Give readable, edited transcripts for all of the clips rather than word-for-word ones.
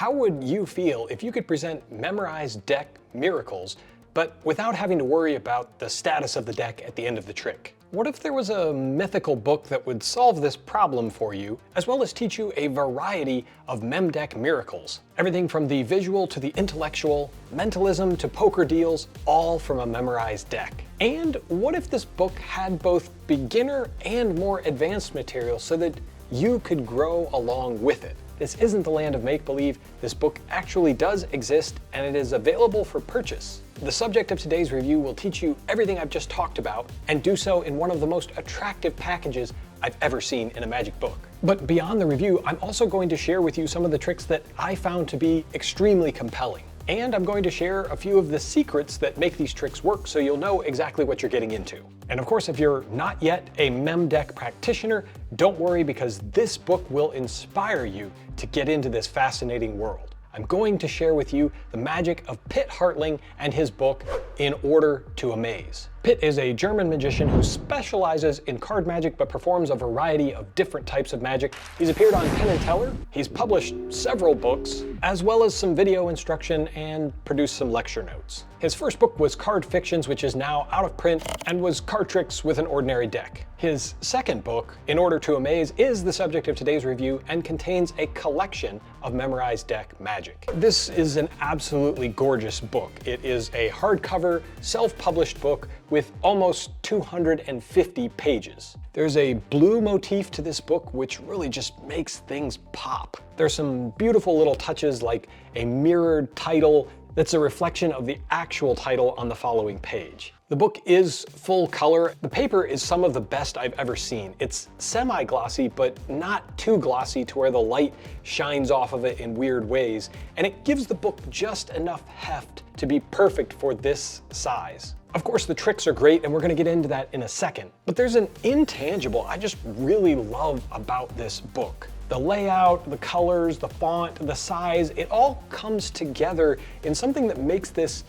How would you feel if you could present memorized deck miracles, but without having to worry about the status of the deck at the end of the trick? What if there was a mythical book that would solve this problem for you, as well as teach you a variety of mem deck miracles? Everything from the visual to the intellectual, mentalism to poker deals, all from a memorized deck. And what if this book had both beginner and more advanced material so that you could grow along with it? This isn't the land of make-believe. This book actually does exist, and it is available for purchase. The subject of today's review will teach you everything I've just talked about, and do so in one of the most attractive packages I've ever seen in a magic book. But beyond the review, I'm also going to share with you some of the tricks that I found to be extremely compelling. And I'm going to share a few of the secrets that make these tricks work so you'll know exactly what you're getting into. And of course, if you're not yet a mem deck practitioner, don't worry, because this book will inspire you to get into this fascinating world. I'm going to share with you the magic of Pitt Hartling and his book, In Order to Amaze. Pitt is a German magician who specializes in card magic but performs a variety of different types of magic. He's appeared on Penn & Teller, he's published several books, as well as some video instruction and produced some lecture notes. His first book was Card Fictions, which is now out of print, and was card tricks with an ordinary deck. His second book, In Order to Amaze, is the subject of today's review and contains a collection of memorized deck magic. This is an absolutely gorgeous book. It is a hardcover, self-published book with almost 250 pages. There's a blue motif to this book which really just makes things pop. There's some beautiful little touches like a mirrored title that's a reflection of the actual title on the following page. The book is full color. The paper is some of the best I've ever seen. It's semi-glossy, but not too glossy to where the light shines off of it in weird ways, and it gives the book just enough heft to be perfect for this size. Of course, the tricks are great, and we're gonna get into that in a second, but there's an intangible I just really love about this book. The layout, the colors, the font, the size, it all comes together in something that makes this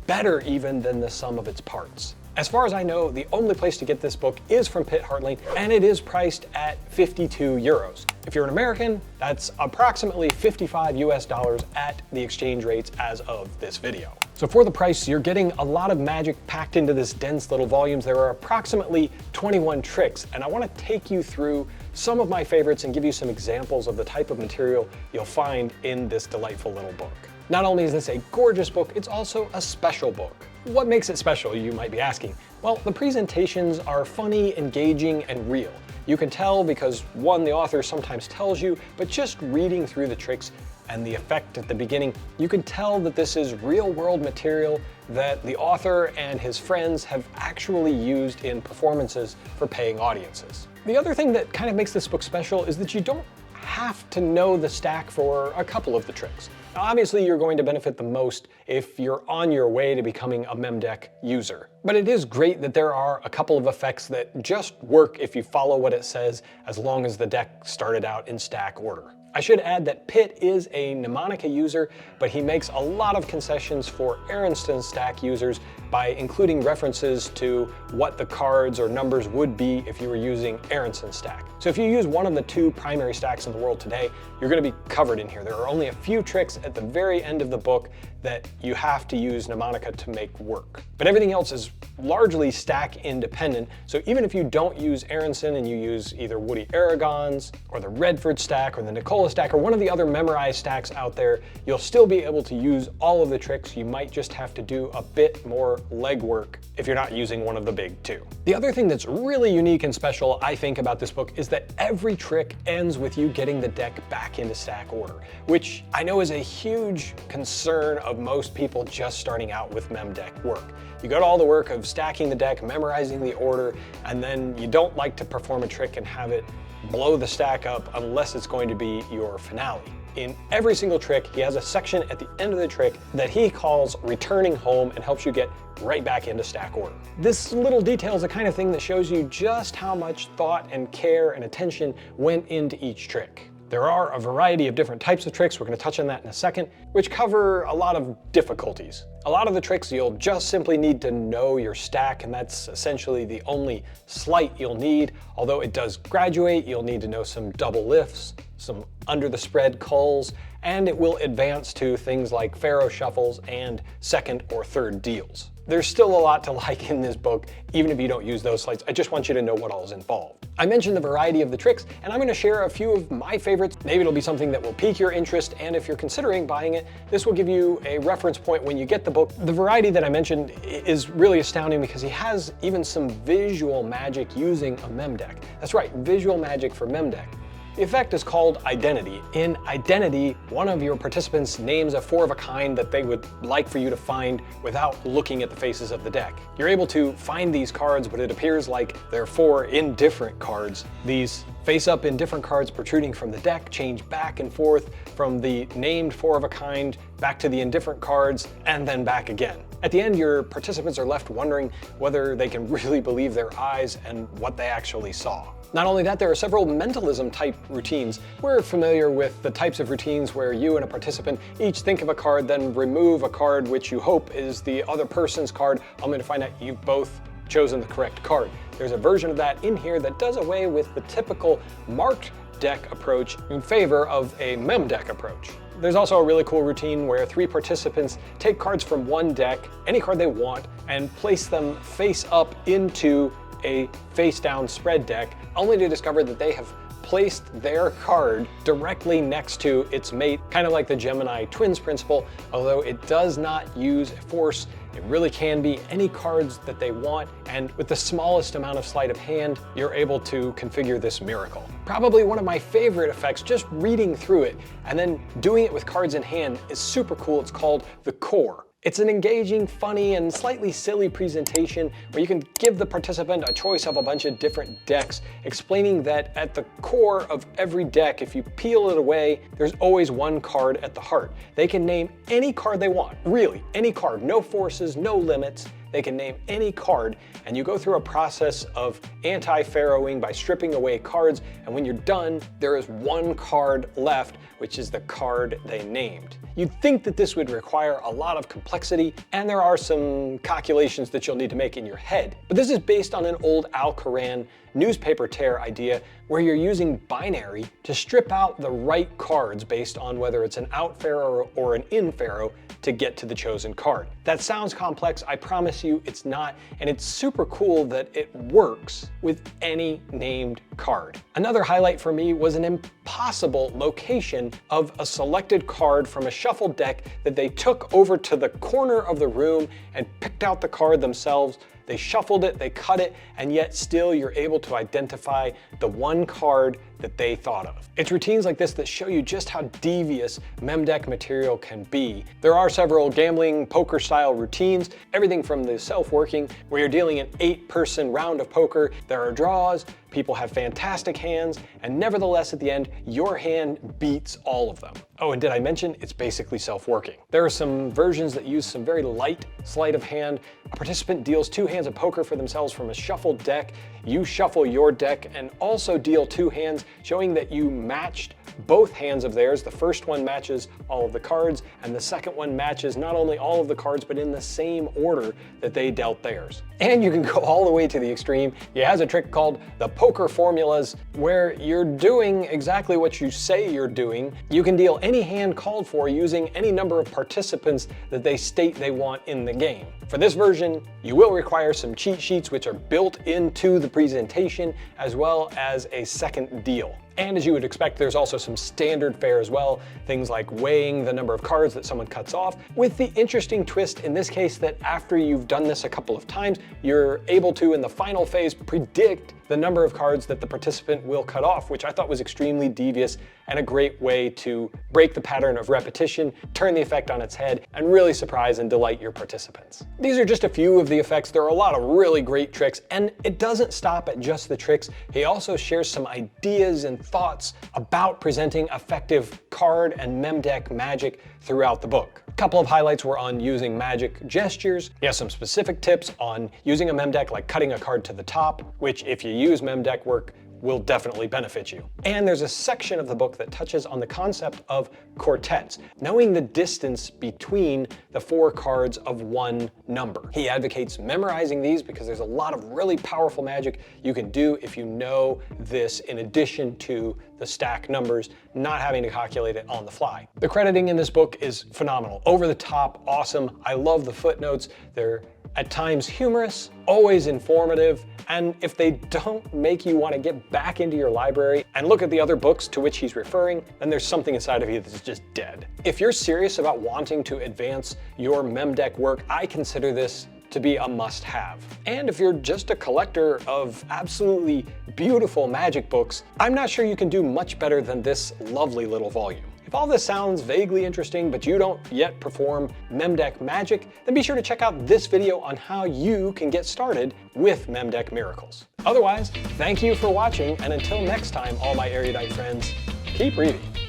better even than the sum of its parts. As far as I know, the only place to get this book is from Pitt Hartling, and it is priced at 52 euros. If you're an American, that's approximately 55 US dollars at the exchange rates as of this video. So for the price, you're getting a lot of magic packed into this dense little volumes. There are approximately 21 tricks, and I want to take you through some of my favorites and give you some examples of the type of material you'll find in this delightful little book. Not only is this a gorgeous book, it's also a special book. What makes it special, you might be asking? Well, the presentations are funny, engaging, and real. You can tell because, one, the author sometimes tells you, but just reading through the tricks and the effect at the beginning, you can tell that this is real-world material that the author and his friends have actually used in performances for paying audiences. The other thing that kind of makes this book special is that you don't have to know the stack for a couple of the tricks. Now, obviously, you're going to benefit the most if you're on your way to becoming a mem deck user. But it is great that there are a couple of effects that just work if you follow what it says, as long as the deck started out in stack order. I should add that Pitt is a mnemonica user, but he makes a lot of concessions for Aaronson stack users by including references to what the cards or numbers would be if you were using Aaronson stack. So if you use one of the two primary stacks in the world today, you're going to be covered in here. There are only a few tricks at the very end of the book that you have to use mnemonica to make work. But everything else is largely stack independent, so even if you don't use Aaronson and you use either Woody Aragon's or the Redford stack or the Nicola stack or one of the other memorized stacks out there, you'll still be able to use all of the tricks. You might just have to do a bit more legwork if you're not using one of the big two. The other thing that's really unique and special, I think, about this book is that every trick ends with you getting the deck back into stack order, which I know is a huge concern of most people just starting out with mem deck work. You got all the work of stacking the deck, memorizing the order, and then you don't like to perform a trick and have it blow the stack up unless it's going to be your finale. In every single trick, he has a section at the end of the trick that he calls returning home and helps you get right back into stack order. This little detail is the kind of thing that shows you just how much thought and care and attention went into each trick. There are a variety of different types of tricks, we're going to touch on that in a second, which cover a lot of difficulties. A lot of the tricks you'll just simply need to know your stack, and that's essentially the only slight you'll need. Although it does graduate, you'll need to know some double lifts, some under the spread culls, and it will advance to things like Pharaoh shuffles and second or third deals. There's still a lot to like in this book, even if you don't use those sleights. I just want you to know what all is involved. I mentioned the variety of the tricks, and I'm going to share a few of my favorites. Maybe it'll be something that will pique your interest, and if you're considering buying it, this will give you a reference point when you get the book. The variety that I mentioned is really astounding because he has even some visual magic using a mem deck. That's right, visual magic for mem deck. The effect is called Identity. In Identity, one of your participants names a 4 of a kind that they would like for you to find without looking at the faces of the deck. You're able to find these cards, but it appears like they're 4 indifferent cards. These face-up indifferent cards protruding from the deck change back and forth from the named 4 of a kind back to the indifferent cards, and then back again. At the end, your participants are left wondering whether they can really believe their eyes and what they actually saw. Not only that, there are several mentalism type routines. We're familiar with the types of routines where you and a participant each think of a card, then remove a card which you hope is the other person's card, only to find out you've both chosen the correct card. There's a version of that in here that does away with the typical marked deck approach in favor of a mem deck approach. There's also a really cool routine where 3 participants take cards from one deck, any card they want, and place them face up into a face down spread deck, only to discover that they have placed their card directly next to its mate, kind of like the Gemini twins principle, although it does not use force. It really can be any cards that they want, and with the smallest amount of sleight of hand, you're able to configure this miracle. Probably one of my favorite effects, just reading through it and then doing it with cards in hand, is super cool. It's called the core. It's an engaging, funny, and slightly silly presentation where you can give the participant a choice of a bunch of different decks, explaining that at the core of every deck, if you peel it away, there's always one card at the heart. They can name any card they want, really, any card, no forces, no limits. They can name any card, and you go through a process of anti-pharaohing by stripping away cards, and when you're done, there is one card left, which is the card they named. You'd think that this would require a lot of complexity, and there are some calculations that you'll need to make in your head. But this is based on an old Al-Quran newspaper tear idea where you're using binary to strip out the right cards based on whether it's an out pharaoh or an in pharaoh to get to the chosen card. That sounds complex, I promise you it's not, and it's super cool that it works with any named card. Another highlight for me was an impossible location of a selected card from a shuffled deck that they took over to the corner of the room and picked out the card themselves. They shuffled it, they cut it, and yet still you're able to identify the one card that they thought of. It's routines like this that show you just how devious mem deck material can be. There are several gambling, poker style routines, everything from the self-working where you're dealing an 8-person round of poker. There are draws, people have fantastic hands, and nevertheless at the end, your hand beats all of them. Oh, and did I mention it's basically self-working? There are some versions that use some very light sleight of hand. A participant deals 2 hands of poker for themselves from a shuffled deck. You shuffle your deck and also deal 2 hands, showing that you matched both hands of theirs. The first one matches all of the cards, and the second one matches not only all of the cards, but in the same order that they dealt theirs. And you can go all the way to the extreme. He has a trick called the poker formulas, where you're doing exactly what you say you're doing. You can deal any hand called for using any number of participants that they state they want in the game. For this version, you will require some cheat sheets which are built into the presentation, as well as a second deal. And as you would expect, there's also some standard fare as well, things like weighing the number of cards that someone cuts off, with the interesting twist in this case that after you've done this a couple of times, you're able to, in the final phase, predict the number of cards that the participant will cut off, which I thought was extremely devious and a great way to break the pattern of repetition, turn the effect on its head, and really surprise and delight your participants. These are just a few of the effects. There are a lot of really great tricks, and it doesn't stop at just the tricks. He also shares some ideas and thoughts about presenting effective card and mem deck magic throughout the book. A couple of highlights were on using magic gestures. He has some specific tips on using a mem deck like cutting a card to the top, which if you use mem deck work will definitely benefit you. And there's a section of the book that touches on the concept of quartets, knowing the distance between the 4 cards of one number. He advocates memorizing these because there's a lot of really powerful magic you can do if you know this in addition to the stack numbers, not having to calculate it on the fly. The crediting in this book is phenomenal, over the top, awesome. I love the footnotes. They're at times humorous, always informative, and if they don't make you want to get back into your library and look at the other books to which he's referring, then there's something inside of you that's just dead. If you're serious about wanting to advance your mem deck work, I consider this to be a must-have. And if you're just a collector of absolutely beautiful magic books, I'm not sure you can do much better than this lovely little volume. If all this sounds vaguely interesting, but you don't yet perform mem deck magic, then be sure to check out this video on how you can get started with mem deck miracles. Otherwise, thank you for watching, and until next time, all my erudite friends, keep reading.